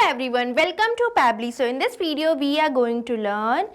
Everyone, welcome to Pabbly. So in this video we are going to learn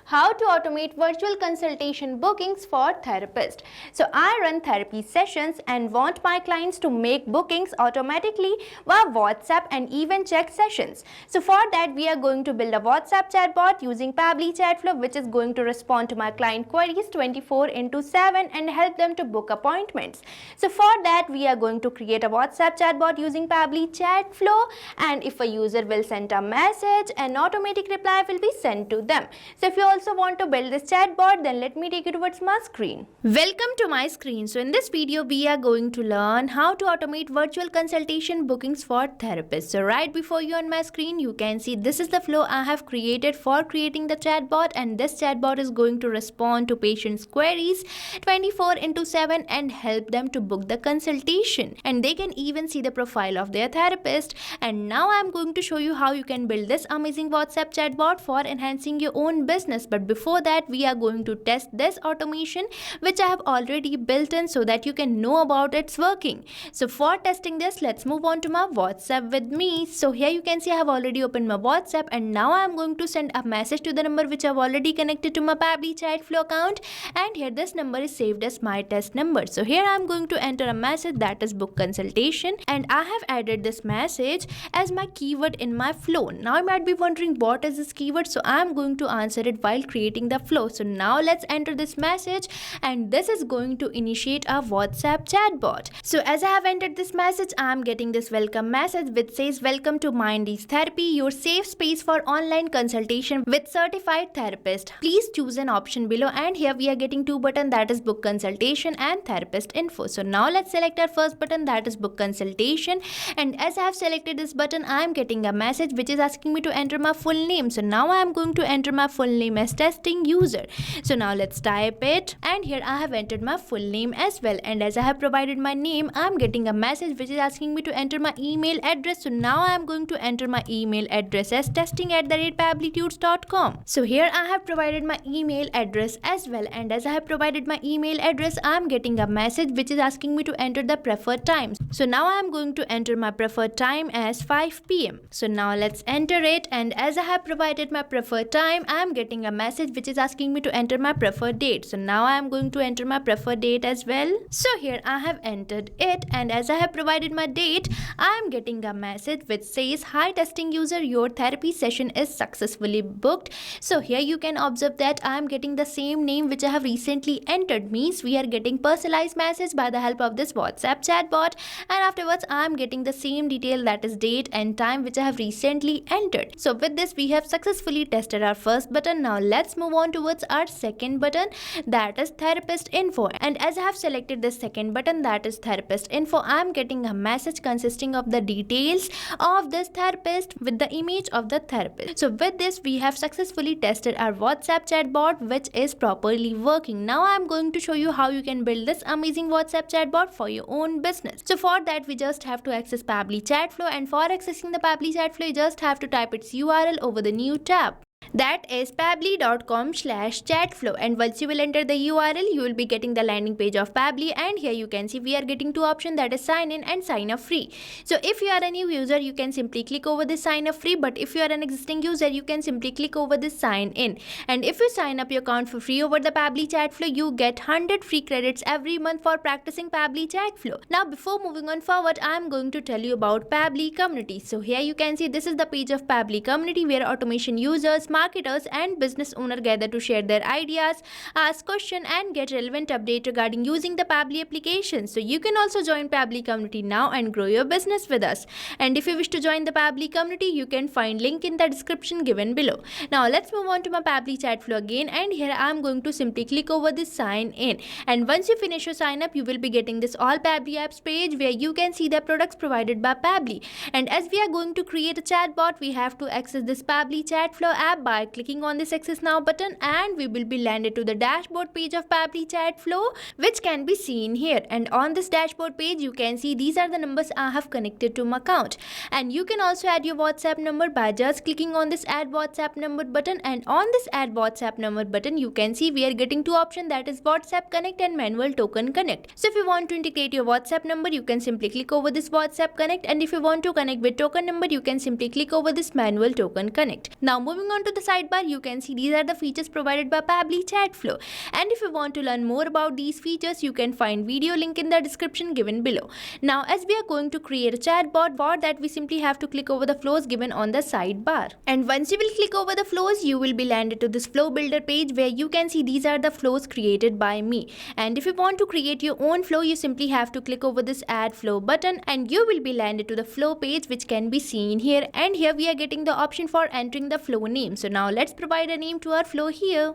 how to automate virtual consultation bookings for therapists. So I run therapy sessions and want my clients to make bookings automatically via WhatsApp and even check sessions. So for that we are going to build a WhatsApp chatbot using Pabbly Chatflow, which is going to respond to my client queries 24/7 and help them to book appointments. So for that we are going to create a WhatsApp chatbot using Pabbly Chatflow, and if a user will send a message, an automatic reply will be sent to them. So if you also want to build this chatbot, then let me take you towards my screen. Welcome to my screen. So in this video we are going to learn how to automate virtual consultation bookings for therapists. So right before you on my screen you can see this is the flow I have created for creating the chatbot, and this chatbot is going to respond to patients' queries 24/7 and help them to book the consultation, and they can even see the profile of their therapist. And now I'm going to show you how you can build this amazing WhatsApp chatbot for enhancing your own business. But before that we are going to test this automation which I have already built in so that you can know about its working. So for testing this, let's move on to my WhatsApp with me. So here you can see I have already opened my WhatsApp, and now I'm going to send a message to the number which I've already connected to my Pabbly Chatflow account, and here this number is saved as my test number. So here I'm going to enter a message that is book consultation, and I have added this message as my keyword in my flow. Now you might be wondering what is this keyword, so I'm going to answer it while creating the flow. So now let's enter this message, and this is going to initiate a WhatsApp chatbot. So as I have entered this message, I'm getting this welcome message which says, welcome to Mindy's Therapy, your safe space for online consultation with certified therapist. Please choose an option below, and here we are getting two buttons, that is book consultation and therapist info. So now let's select our first button, that is book consultation, and as I have selected this button I'm getting a message which is asking me to enter my full name. So now I'm going to enter my full name as testing user. So now let's type it, and here I have entered my full name as well, and as I have provided my name I'm getting a message which is asking me to enter my email address. So now I'm going to enter my email address as testing@pabblytudes.com. So here I have provided my email address as well, and as I have provided my email address I'm getting a message which is asking me to enter the preferred time. So now I'm going to enter my preferred time as 5 p.m. So now let's enter it, and as I have provided my preferred time I'm getting a message which is asking me to enter my preferred date. So now I am going to enter my preferred date as well. So here I have entered it, and as I have provided my date I am getting a message which says, hi testing user, your therapy session is successfully booked. So here you can observe that I am getting the same name which I have recently entered, means we are getting personalized message by the help of this WhatsApp chatbot, and afterwards I am getting the same detail, that is date and time, which I have recently entered. So with this we have successfully tested our first button. Now let's move on towards our second button, that is therapist info, and as I have selected this second button, that is therapist info, I am getting a message consisting of the details of this therapist with the image of the therapist. So with this we have successfully tested our WhatsApp chatbot which is properly working. Now I am going to show you how you can build this amazing WhatsApp chatbot for your own business. So for that we just have to access Pabbly Chatflow, and for accessing the Pabbly Chatflow you just have to type its URL over the new tab, that is pabbly.com/chatflow, and once you will enter the URL you will be getting the landing page of Pabbly, and here you can see we are getting two options, that is sign in and sign up free. So if you are a new user you can simply click over this sign up free, but if you are an existing user you can simply click over this sign in, and if you sign up your account for free over the Pabbly Chatflow you get 100 free credits every month for practicing Pabbly Chatflow. Now before moving on forward I am going to tell you about Pabbly community. So here you can see this is the page of Pabbly community where automation users, marketers and business owners gather to share their ideas, ask questions and get relevant updates regarding using the Pabbly application. So you can also join Pabbly community now and grow your business with us. And if you wish to join the Pabbly community you can find link in the description given below. Now let's move on to my Pabbly Chatflow again, and here I am going to simply click over this sign in, and once you finish your sign up you will be getting this all Pabbly apps page where you can see the products provided by Pabbly. And as we are going to create a chatbot we have to access this Pabbly Chatflow app by by clicking on this Access Now button, and we will be landed to the dashboard page of Pabbly Chatflow, which can be seen here. And on this dashboard page, you can see these are the numbers I have connected to my account. And you can also add your WhatsApp number by just clicking on this Add WhatsApp Number button. And on this Add WhatsApp Number button, you can see we are getting two options, that is WhatsApp Connect and Manual Token Connect. So if you want to integrate your WhatsApp number, you can simply click over this WhatsApp Connect, and if you want to connect with token number, you can simply click over this Manual Token Connect. Now moving on to the sidebar, you can see these are the features provided by Pabbly Chatflow. And if you want to learn more about these features, you can find video link in the description given below. Now as we are going to create a chatbot, for that we simply have to click over the flows given on the sidebar. And once you will click over the flows, you will be landed to this flow builder page where you can see these are the flows created by me. And if you want to create your own flow, you simply have to click over this Add Flow button, and you will be landed to the flow page, which can be seen here. And here we are getting the option for entering the flow name. So now let's provide a name to our flow here.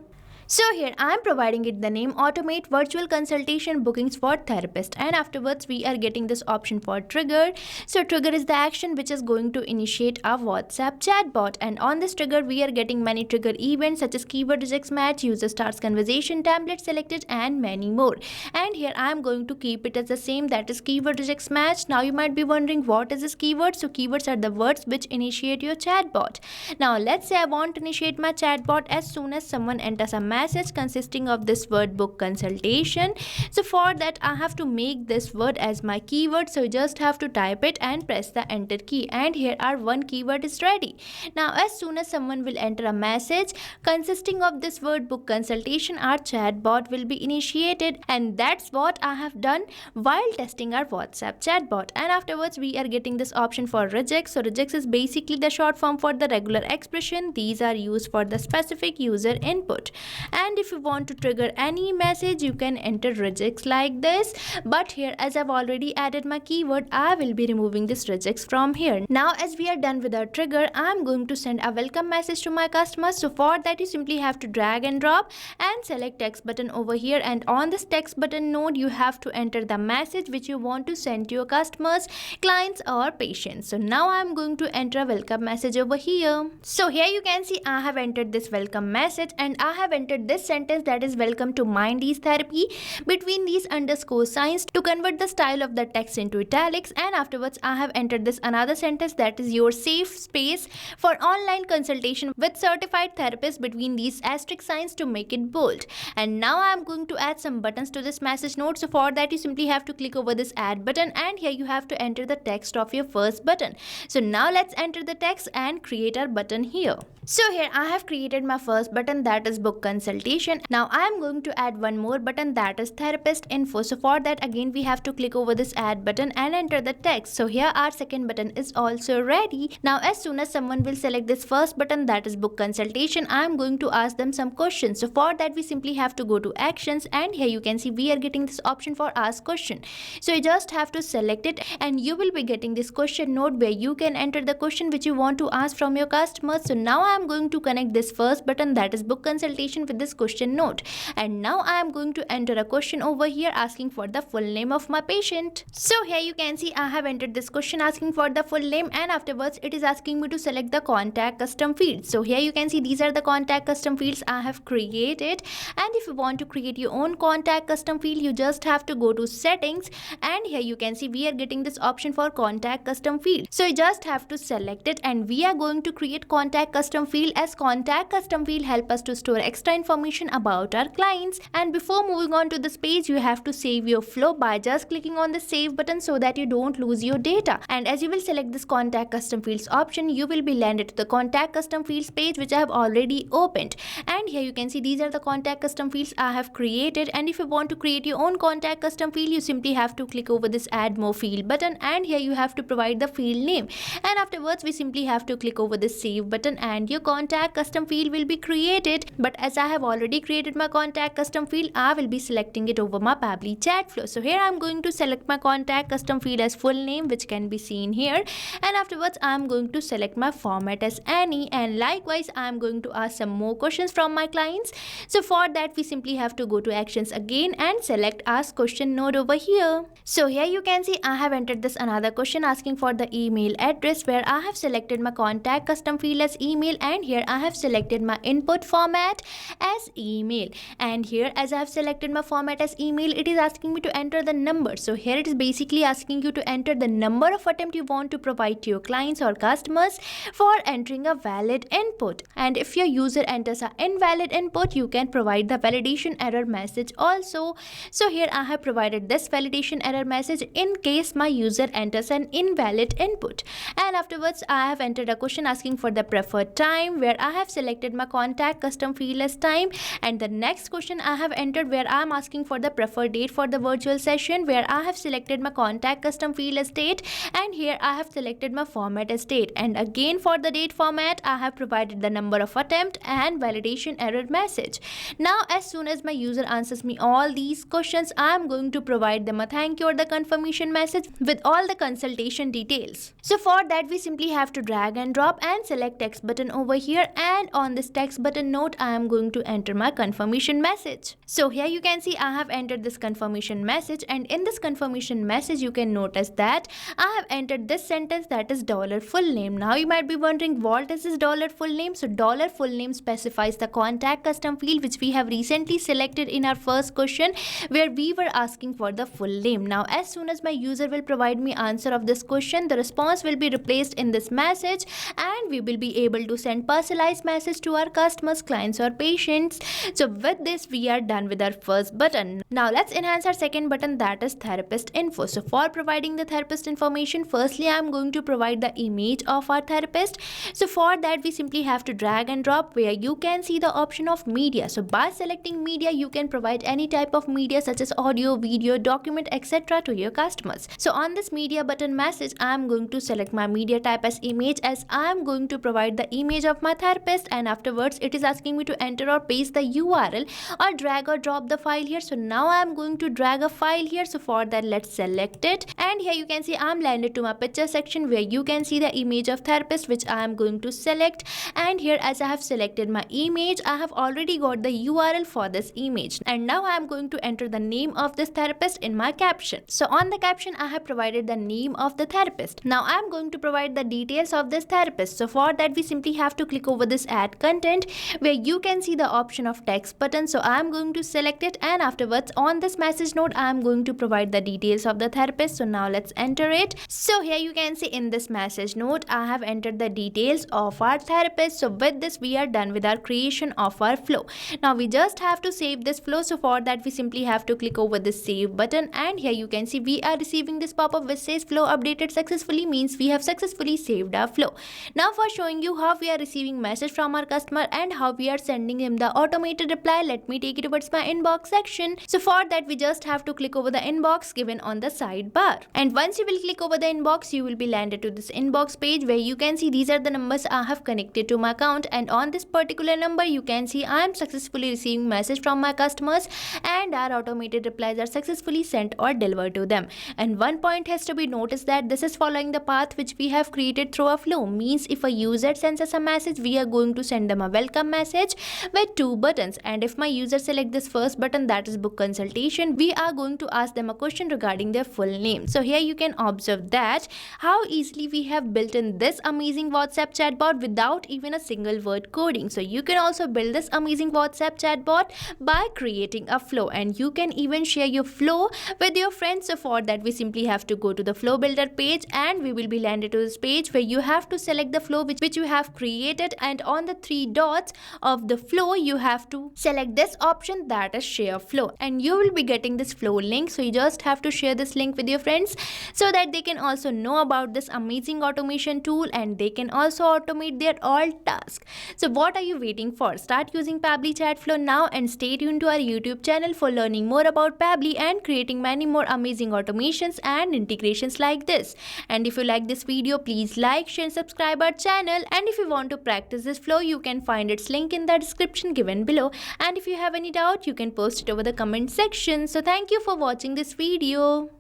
So here I am providing it the name Automate Virtual Consultation Bookings for Therapist, and afterwards we are getting this option for trigger. So trigger is the action which is going to initiate a WhatsApp chatbot, and on this trigger we are getting many trigger events such as keyword rejects match, user starts conversation, template selected, and many more. And here I am going to keep it as the same, that is keyword rejects match. Now you might be wondering what is this keyword. So keywords are the words which initiate your chatbot. Now let's say I want to initiate my chatbot as soon as someone enters a message consisting of this word book consultation. So for that I have to make this word as my keyword. So you just have to type it and press the enter key, and here our one keyword is ready. Now as soon as someone will enter a message consisting of this word book consultation, our chatbot will be initiated, and that's what I have done while testing our WhatsApp chatbot. And afterwards we are getting this option for rejects. So rejects is basically the short form for the regular expression. These are used for the specific user input. And if you want to trigger any message, you can enter rejects like this, but here as I've already added my keyword, I will be removing this rejects from here. Now as we are done with our trigger, I'm going to send a welcome message to my customers. So for that you simply have to drag and drop and select text button over here, and on this text button node you have to enter the message which you want to send to your customers, clients, or patients. So now I'm going to enter a welcome message over here. So here you can see I have entered this welcome message, and I have entered this sentence, that is welcome to Mind Ease Therapy, between these underscore signs to convert the style of the text into italics. And afterwards I have entered this another sentence, that is your safe space for online consultation with certified therapist, between these asterisk signs to make it bold. And now I am going to add some buttons to this message note. So for that you simply have to click over this add button, and here you have to enter the text of your first button. So now let's enter the text and create our button here. So here I have created my first button, that is book consultation. Now I am going to add one more button, that is therapist info. So for that again we have to click over this add button and enter the text. So here our second button is also ready. Now as soon as someone will select this first button, that is book consultation, I am going to ask them some questions. So for that we simply have to go to actions, and here you can see we are getting this option for ask question. So you just have to select it, and you will be getting this question node where you can enter the question which you want to ask from your customers. So now I am going to connect this first button, that is book consultation, with this question note, and now I am going to enter a question over here asking for the full name of my patient. So here you can see I have entered this question asking for the full name, and afterwards it is asking me to select the contact custom fields. So here you can see these are the contact custom fields I have created, and if you want to create your own contact custom field, you just have to go to settings, and here you can see we are getting this option for contact custom field. So you just have to select it, and we are going to create contact custom field, as contact custom field help us to store extra information about our clients. And before moving on to this page, you have to save your flow by just clicking on the save button so that you don't lose your data. And as you will select this contact custom fields option, you will be landed to the contact custom fields page which I have already opened. And here you can see these are the contact custom fields I have created, and if you want to create your own contact custom field, you simply have to click over this add more field button, and here you have to provide the field name, and afterwards we simply have to click over this save button, and your contact custom field will be created. But as I have already created my contact custom field, I will be selecting it over my Pabbly Chatflow. So here I'm going to select my contact custom field as full name, which can be seen here, and afterwards I'm going to select my format as any, and likewise I'm going to ask some more questions from my clients. So for that we simply have to go to actions again and select ask question node over here. So here you can see I have entered this another question asking for the email address, where I have selected my contact custom field as email, and here I have selected my input format as email, and here as I have selected my format as email, it is asking me to enter the number. So here it is basically asking you to enter the number of attempt you want to provide to your clients or customers for entering a valid input, and if your user enters an invalid input, you can provide the validation error message also. So here I have provided this validation error message in case my user enters an invalid input, and afterwards I have entered a question asking for the preferred time, where I have selected my contact custom field as time, and the next question I have entered where I am asking for the preferred date for the virtual session, where I have selected my contact custom field as date, and here I have selected my format as date, and again for the date format I have provided the number of attempt and validation error message. Now as soon as my user answers me all these questions, I am going to provide them a thank you or the confirmation message with all the consultation details. So for that we simply have to drag and drop and select text button over here, and on this text button note I am going to enter my confirmation message. So here you can see I have entered this confirmation message, and in this confirmation message you can notice that I have entered this sentence, that is $full name. Now you might be wondering what is this $full name? So $full name specifies the contact custom field which we have recently selected in our first question, where we were asking for the full name. Now as soon as my user will provide me answer of this question, the response will be replaced in this message, and we will be able to send personalized message to our customers, clients or patients. So with this we are done with our first button. Now let's enhance our second button, that is therapist info. So for providing the therapist information, firstly I am going to provide the image of our therapist. So for that we simply have to drag and drop, where you can see the option of media. So by selecting media you can provide any type of media such as audio, video, document, etc. to your customers. So on this media button message I am going to select my media type as image, as I am going to provide the image of my therapist, and afterwards it is asking me to enter or paste the URL or drag or drop the file here. So now I am going to drag a file here. So for that let's select it, and here you can see I am landed to my picture section, where you can see the image of therapist which I am going to select, and here as I have selected my image, I have already got the URL for this image, and now I am going to enter the name of this therapist in my caption. So on the caption I have provided the name of the therapist. Now I am going to provide the details of this therapist. So for that we simply have to click over this add content, where you can see the option of text button. So I am going to select it, and afterwards on this message node I am going to provide the details of the therapist. So now let's enter it. So here you can see in this message node I have entered the details of our therapist. So with this we are done with our creation of our flow. Now we just have to save this flow. So for that we simply have to click over the save button, and here you can see we are receiving this pop-up which says flow updated successfully, means we have successfully saved our flow. Now for showing you how we are receiving message from our customer and how we are sending him the automated reply, let me take it towards my inbox section. So for that we just have to click over the inbox given on the sidebar, and once you will click over the inbox you will be landed to this inbox page, where you can see these are the numbers I have connected to my account, and on this particular number you can see I am successfully receiving message from my customers, and our automated replies are successfully sent or delivered to them. And one point has to be noticed, that this is following the path which we have created through a flow, means if a user sends us a message we are going to send them a welcome message with 2 buttons, and if my user select this first button, that is book consultation, we are going to ask them a question regarding their full name. So here you can observe that how easily we have built in this amazing WhatsApp chatbot without even a single word coding. So you can also build this amazing WhatsApp chatbot by creating a flow, and you can even share your flow with your friends. So for that we simply have to go to the flow builder page, and we will be landed to this page where you have to select the flow which you have created, and on the 3 dots of the flow you have to select this option, that is share flow, and you will be getting this flow link. So you just have to share this link with your friends so that they can also know about this amazing automation tool, and they can also automate their all tasks. So what are you waiting for? Start using Pabbly Chatflow now, and stay tuned to our YouTube channel for learning more about Pabbly and creating many more amazing automations and integrations like this. And if you like this video, please like, share, subscribe our channel, and if you want to practice this flow you can find its link in the description description given below. And if you have any doubt, you can post it over the comment section. So thank you for watching this video.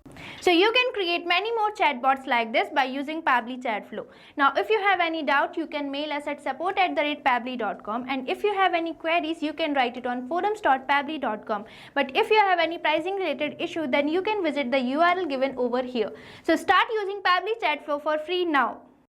So you can create many more chatbots like this by using Pabbly Chatflow. Now if you have any doubt, you can mail us at support@pabbly.com, and if you have any queries, you can write it on forums.pabbly.com. But if you have any pricing related issue, then you can visit the URL given over here. So start using Pabbly Chatflow for free now.